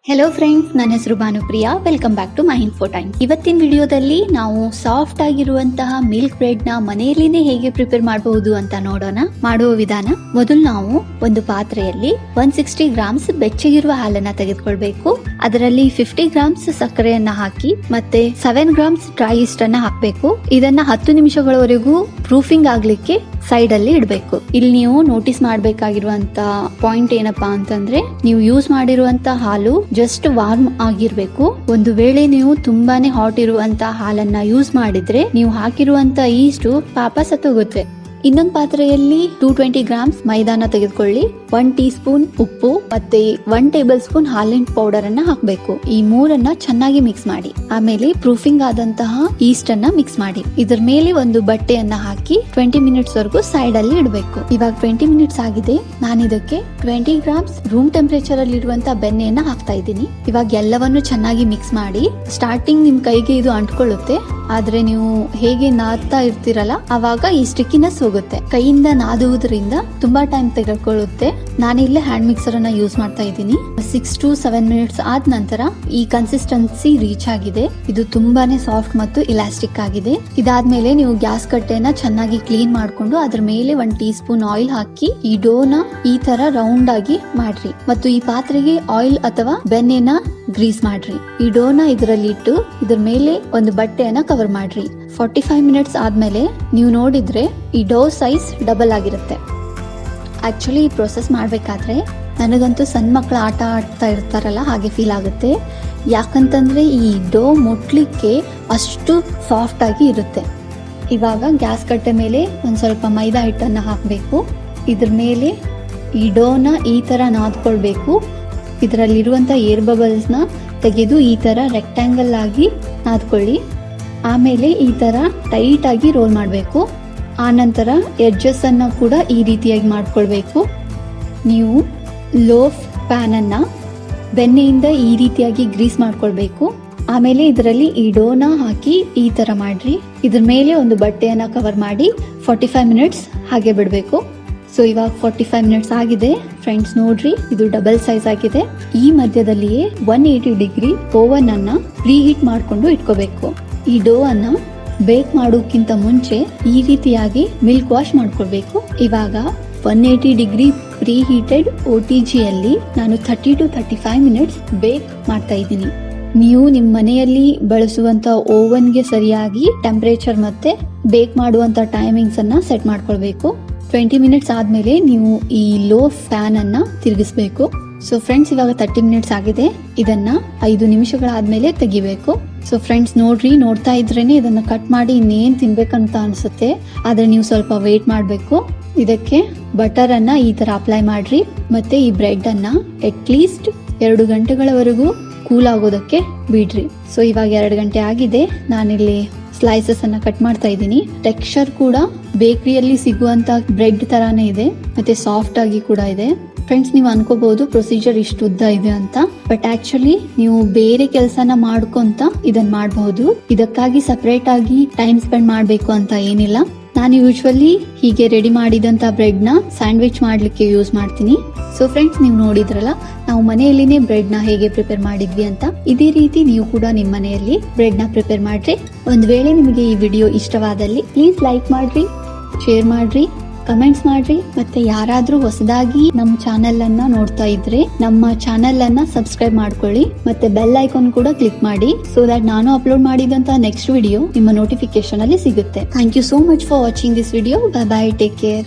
Hello friends, ನನ್ನ ಹೆಸರು Bhanupriya. Welcome back to my info time. ಇವತ್ತಿನ ವಿಡಿಯೋದಲ್ಲಿ ನಾವು ಸಾಫ್ಟ್ ಆಗಿರುವಂತಹ ಮಿಲ್ಕ್ ಬ್ರೆಡ್ ನ ಮನೆಯಲ್ಲಿನೇ ಹೇಗೆ ಪ್ರಿಪೇರ್ ಮಾಡಬಹುದು ಅಂತ ನೋಡೋಣ. ಮಾಡುವ ವಿಧಾನ: ಮೊದಲು ನಾವು ಒಂದು ಪಾತ್ರೆಯಲ್ಲಿ 160 ಗ್ರಾಮ್ಸ್ ಬೆಚ್ಚಗಿರುವ ಹಾಲನ್ನ ತೆಗೆದುಕೊಳ್ಬೇಕು. ಅದರಲ್ಲಿ 50 ಗ್ರಾಮ್ಸ್ ಸಕ್ಕರೆಯನ್ನ ಹಾಕಿ ಮತ್ತೆ 7 ಗ್ರಾಮ್ಸ್ ಡ್ರೈ ಈಸ್ಟ್ ಅನ್ನ ಹಾಕಬೇಕು. ಇದನ್ನ 10 ನಿಮಿಷಗಳವರೆಗೂ ಪ್ರೂಫಿಂಗ್ ಆಗ್ಲಿಕ್ಕೆ ಸೈಡ್ ಅಲ್ಲಿ ಇಡಬೇಕು. ಇಲ್ಲಿ ನೀವು ನೋಟಿಸ್ ಮಾಡಬೇಕಾಗಿರುವಂತ ಪಾಯಿಂಟ್ ಏನಪ್ಪಾ ಅಂತಂದ್ರೆ, ನೀವು ಯೂಸ್ ಮಾಡಿರುವಂತ ಹಾಲು ಜಸ್ಟ್ ವಾರ್ಮ್ ಆಗಿರ್ಬೇಕು. ಒಂದು ವೇಳೆ ನೀವು ತುಂಬಾನೇ ಹಾಟ್ ಇರುವಂತ ಹಾಲನ್ನ ಯೂಸ್ ಮಾಡಿದ್ರೆ ನೀವು ಹಾಕಿರುವಂತ ಈಸ್ಟು ಪಾಪ ಸತ್ತೋಗುತ್ತೆ. ಇನ್ನೊಂದು ಪಾತ್ರೆಯಲ್ಲಿ 220 ಗ್ರಾಮ್ಸ್ ಮೈದಾನ ತೆಗೆದುಕೊಳ್ಳಿ. 1 ಟೀ ಸ್ಪೂನ್ ಉಪ್ಪು ಮತ್ತೆ 1 ಟೇಬಲ್ ಸ್ಪೂನ್ ಹಾಲಿನ ಪೌಡರ್ ಅನ್ನ ಹಾಕಬೇಕು. ಈ ಮೂರನ್ನ ಚೆನ್ನಾಗಿ ಮಿಕ್ಸ್ ಮಾಡಿ. ಆಮೇಲೆ ಪ್ರೂಫಿಂಗ್ ಆದಂತಹ ಈಸ್ಟ್ ಅನ್ನ ಮಿಕ್ಸ್ ಮಾಡಿ. ಇದರ ಮೇಲೆ ಒಂದು ಬಟ್ಟೆಯನ್ನ ಹಾಕಿ 20 ಮಿನಿಟ್ಸ್ ವರೆಗೂ ಸೈಡ್ ಅಲ್ಲಿ ಇಡಬೇಕು. ಇವಾಗ 20 ಮಿನಿಟ್ಸ್ ಆಗಿದೆ. ನಾನು ಇದಕ್ಕೆ 20 ಗ್ರಾಮ್ಸ್ ರೂಮ್ ಟೆಂಪರೇಚರ್ ಅಲ್ಲಿ ಇರುವಂತಹ ಬೆಣ್ಣೆಯನ್ನ ಹಾಕ್ತಾ ಇದ್ದೀನಿ. ಇವಾಗ ಎಲ್ಲವನ್ನು ಚೆನ್ನಾಗಿ ಮಿಕ್ಸ್ ಮಾಡಿ. ಸ್ಟಾರ್ಟಿಂಗ್ ನಿಮ್ ಕೈಗೆ ಇದು ಅಂಟ್ಕೊಳ್ಳುತ್ತೆ, ಆದ್ರೆ ನೀವು ಹೇಗೆ ನಾದ್ತಾ ಇರ್ತೀರಲ್ಲ ಅವಾಗ ಈ ಸ್ಟಿಕ್ಕಿನೆಸ್ ಹೋಗುತ್ತೆ. ಕೈಯಿಂದ ನಾದುವುದರಿಂದ ತುಂಬಾ ಟೈಮ್ ತೆಗೆದುಕೊಳ್ಳುತ್ತೆ. ನಾನಿಲ್ಲಿ ಹ್ಯಾಂಡ್ ಮಿಕ್ಸರ್ ಅನ್ನ ಯೂಸ್ ಮಾಡ್ತಾ ಇದ್ದೀನಿ. 6 to 7 ಮಿನಿಟ್ಸ್ ಆದ ನಂತರ ಈ ಕನ್ಸಿಸ್ಟೆನ್ಸಿ ರೀಚ್ ಆಗಿದೆ. ಇದು ತುಂಬಾನೇ ಸಾಫ್ಟ್ ಮತ್ತು ಇಲಾಸ್ಟಿಕ್ ಆಗಿದೆ. ಇದಾದ್ಮೇಲೆ ನೀವು ಗ್ಯಾಸ್ ಕಟ್ಟೆನ ಚೆನ್ನಾಗಿ ಕ್ಲೀನ್ ಮಾಡ್ಕೊಂಡು ಅದ್ರ ಮೇಲೆ 1 ಟೀ ಸ್ಪೂನ್ ಆಯಿಲ್ ಹಾಕಿ ಈ ಡೋನ ಈ ತರ ರೌಂಡ್ ಆಗಿ ಮಾಡ್ರಿ. ಮತ್ತು ಈ ಪಾತ್ರೆಗೆ ಆಯಿಲ್ ಅಥವಾ ಬೆಣ್ಣೆನ ಗ್ರೀಸ್ ಮಾಡ್ರಿ. ಈ ಡೋನ ಇದರಲ್ಲಿ ಇಟ್ಟು ಇದ್ರ ಮೇಲೆ ಒಂದು ಬಟ್ಟೆಯನ್ನ ಕವರ್ ಮಾಡ್ರಿ. 45 ಮಿನಿಟ್ಸ್ ಆದ್ಮೇಲೆ ನೀವು ನೋಡಿದ್ರೆ ಈ ಡೋ ಸೈಜ್ ಡಬಲ್ ಆಗಿರುತ್ತೆ. ಆಕ್ಚುಲಿ ಈ ಪ್ರೊಸೆಸ್ ಮಾಡ್ಬೇಕಾದ್ರೆ ನನಗಂತೂ ಸಣ್ಣ ಮಕ್ಕಳು ಆಟ ಆಡ್ತಾ ಇರ್ತಾರಲ್ಲ ಹಾಗೆ ಫೀಲ್ ಆಗುತ್ತೆ. ಯಾಕಂತಂದ್ರೆ ಈ ಡೋ ಮುಟ್ಲಿಕ್ಕೆ ಅಷ್ಟು ಸಾಫ್ಟ್ ಆಗಿ ಇರುತ್ತೆ. ಇವಾಗ ಗ್ಯಾಸ್ ಕಟ್ಟೆ ಮೇಲೆ ಒಂದ್ ಸ್ವಲ್ಪ ಮೈದಾ ಹಿಟ್ಟನ್ನ ಹಾಕಬೇಕು. ಇದ್ರ ಮೇಲೆ ಈ ಡೋನ ಈ ತರ ನಾದ್ಕೊಳ್ಬೇಕು. ಇದರಲ್ಲಿರುವಂತ ಏರ್ ಬಬಲ್ಸ್ ನ ತೆಗೆದು ಈ ತರ ರೆಕ್ಟ್ಯಾಂಗಲ್ ಆಗಿ ನಾದ್ಕೊಳ್ಳಿ. ಆಮೇಲೆ ಈ ತರ ಟೈಟ್ ಆಗಿ ರೋಲ್ ಮಾಡಬೇಕು. ಆ ನಂತರ ಎಡ್ಜಸ್ ಅನ್ನ ಕೂಡ ಈ ರೀತಿಯಾಗಿ ಮಾಡ್ಕೊಳ್ಬೇಕು. ನೀವು ಲೋಫ್ ಪ್ಯಾನ್ ಅನ್ನ ಬೆಣ್ಣೆಯಿಂದ ಈ ರೀತಿಯಾಗಿ ಗ್ರೀಸ್ ಮಾಡ್ಕೊಳ್ಬೇಕು. ಆಮೇಲೆ ಇದರಲ್ಲಿ ಈ ಡೋನ ಹಾಕಿ ಈ ತರ ಮಾಡ್ರಿ. ಇದ್ರ ಮೇಲೆ ಒಂದು ಬಟ್ಟೆಯನ್ನ ಕವರ್ ಮಾಡಿ 45 ಮಿನಿಟ್ಸ್ ಹಾಗೆ ಬಿಡಬೇಕು. ಸೊ ಇವಾಗ 45 ಮಿನಿಟ್ಸ್ ಆಗಿದೆ ಫ್ರೆಂಡ್ಸ್. ನೋಡ್ರಿ, ಇದು ಡಬಲ್ ಸೈಜ್ ಆಗಿದೆ. ಈ ಮಧ್ಯದಲ್ಲಿಯೇ 180 ಡಿಗ್ರಿ ಓವನ್ ಅನ್ನ ಪ್ರೀ ಹೀಟ್ ಮಾಡ್ಕೊಂಡು ಇಟ್ಕೋಬೇಕು. ಈ ಡೋ ಅನ್ನ ಬೇಕ್ ಮಾಡೋಕ್ಕಿಂತ ಮುಂಚೆ ಈ ರೀತಿಯಾಗಿ ಮಿಲ್ಕ್ ವಾಶ್ ಮಾಡ್ಕೊಳ್ಬೇಕು. ಇವಾಗ 180 ಡಿಗ್ರಿ ಪ್ರೀ ಹೀಟೆಡ್ OTG ಅಲ್ಲಿ ನಾನು 30 to 35 ಮಿನಿಟ್ಸ್ ಬೇಕ್ ಮಾಡ್ತಾ ಇದ್ದೀನಿ. ನೀವು ನಿಮ್ಮ ಮನೆಯಲ್ಲಿ ಬಳಸುವಂತ ಓವನ್ಗೆ ಸರಿಯಾಗಿ ಟೆಂಪರೇಚರ್ ಮತ್ತೆ ಬೇಕ್ ಮಾಡುವಂತ ಟೈಮಿಂಗ್ಸ್ ಅನ್ನ ಸೆಟ್ ಮಾಡ್ಕೊಳ್ಬೇಕು. 20 ಮಿನಿಟ್ಸ್ ಆದ್ಮೇಲೆ ನೀವು ಈ ಲೋ ಫ್ಯಾನ್ ಅನ್ನ ತಿರುಗಿಸ್ಬೇಕು. ಸೊ ಫ್ರೆಂಡ್ಸ್, ಇವಾಗ 30 ಮಿನಿಟ್ಸ್ ಆಗಿದೆ. ಇದನ್ನ 5 ನಿಮಿಷಗಳಾದ್ಮೇಲೆ ತೆಗಿಬೇಕು. ಸೊ ಫ್ರೆಂಡ್ಸ್ ನೋಡ್ರಿ, ನೋಡ್ತಾ ಇದ್ರೇನೆ ಇದನ್ನ ಕಟ್ ಮಾಡಿ ಇನ್ನೇನ್ ತಿನ್ಬೇಕಂತ ಅನ್ಸುತ್ತೆ. ಆದ್ರೆ ನೀವು ಸ್ವಲ್ಪ ವೇಟ್ ಮಾಡ್ಬೇಕು. ಇದಕ್ಕೆ ಬಟರ್ ಅನ್ನ ಈ ತರ ಅಪ್ಲೈ ಮಾಡ್ರಿ. ಮತ್ತೆ ಈ ಬ್ರೆಡ್ ಅನ್ನ ಅಟ್ಲೀಸ್ಟ್ 2 ಗಂಟೆಗಳವರೆಗೂ ಕೂಲ್ ಆಗೋದಕ್ಕೆ ಬಿಡ್ರಿ. ಸೊ ಇವಾಗ 2 ಗಂಟೆ ಆಗಿದೆ. ನಾನಿಲ್ಲಿ ಸ್ಲೈಸಸ್ ಅನ್ನ ಕಟ್ ಮಾಡ್ತಾ ಇದ್ದೀನಿ. ಟೆಕ್ಸ್ಚರ್ ಕೂಡ ಬೇಕರಿಯಲ್ಲಿ ಸಿಗುವಂತ ಬ್ರೆಡ್ ತರಾನೇ ಇದೆ, ಮತ್ತೆ ಸಾಫ್ಟ್ ಆಗಿ ಕೂಡ ಇದೆ. ಫ್ರೆಂಡ್ಸ್, ನೀವು ಅನ್ಕೋಬಹುದು ಪ್ರೊಸೀಜರ್ ಇಷ್ಟು ಉದ್ದ ಇದೆ ಅಂತ, ಬಟ್ ಆಕ್ಚುಲಿ ನೀವು ಬೇರೆ ಕೆಲಸನ ಮಾಡ್ಕೊಂತ ಇದನ್ನ ಮಾಡಬಹುದು. ಇದಕ್ಕಾಗಿ ಸಪರೇಟ್ ಆಗಿ ಟೈಮ್ ಸ್ಪೆಂಡ್ ಮಾಡ್ಬೇಕು ಅಂತ ಏನಿಲ್ಲ. ನಾನು ಯೂಶುವಲಿ ಹೀಗೆ ರೆಡಿ ಮಾಡಿದಂತ ಬ್ರೆಡ್ ನ ಸ್ಯಾಂಡ್ವಿಚ್ ಮಾಡ್ಲಿಕ್ಕೆ ಯೂಸ್ ಮಾಡ್ತೀನಿ. ಸೊ ಫ್ರೆಂಡ್ಸ್, ನೀವು ನೋಡಿದ್ರಲ್ಲ ನಾವು ಮನೆಯಲ್ಲಿನೇ ಬ್ರೆಡ್ ನ ಹೇಗೆ ಪ್ರಿಪೇರ್ ಮಾಡಿದ್ವಿ ಅಂತ. ಇದೇ ರೀತಿ ನೀವು ಕೂಡ ನಿಮ್ಮ ಮನೆಯಲ್ಲಿ ಬ್ರೆಡ್ ನ ಪ್ರಿಪೇರ್ ಮಾಡ್ರಿ. ಒಂದ್ ವೇಳೆ ನಿಮಗೆ ಈ ವಿಡಿಯೋ ಇಷ್ಟವಾದಲ್ಲಿ ಪ್ಲೀಸ್ ಲೈಕ್ ಮಾಡ್ರಿ, ಶೇರ್ ಮಾಡ್ರಿ, ಕಮೆಂಟ್ಸ್ ಮಾಡ್ರಿ. ಮತ್ತೆ ಯಾರಾದ್ರೂ ಹೊಸದಾಗಿ ನಮ್ಮ ಚಾನೆಲ್ ಅನ್ನ ನೋಡ್ತಾ ಇದ್ರೆ ನಮ್ಮ ಚಾನೆಲ್ ಅನ್ನ ಸಬ್ಸ್ಕ್ರೈಬ್ ಮಾಡ್ಕೊಳ್ಳಿ. ಮತ್ತೆ ಬೆಲ್ ಐಕಾನ್ ಕೂಡ ಕ್ಲಿಕ್ ಮಾಡಿ, ಸೊ ದಟ್ ನಾನು ಅಪ್ಲೋಡ್ ಮಾಡಿದಂತ ನೆಕ್ಸ್ಟ್ ವಿಡಿಯೋ ನಿಮ್ಮ ನೋಟಿಫಿಕೇಶನ್ ಅಲ್ಲಿ ಸಿಗುತ್ತೆ. Thank you so much for watching this video. Bye bye, take care.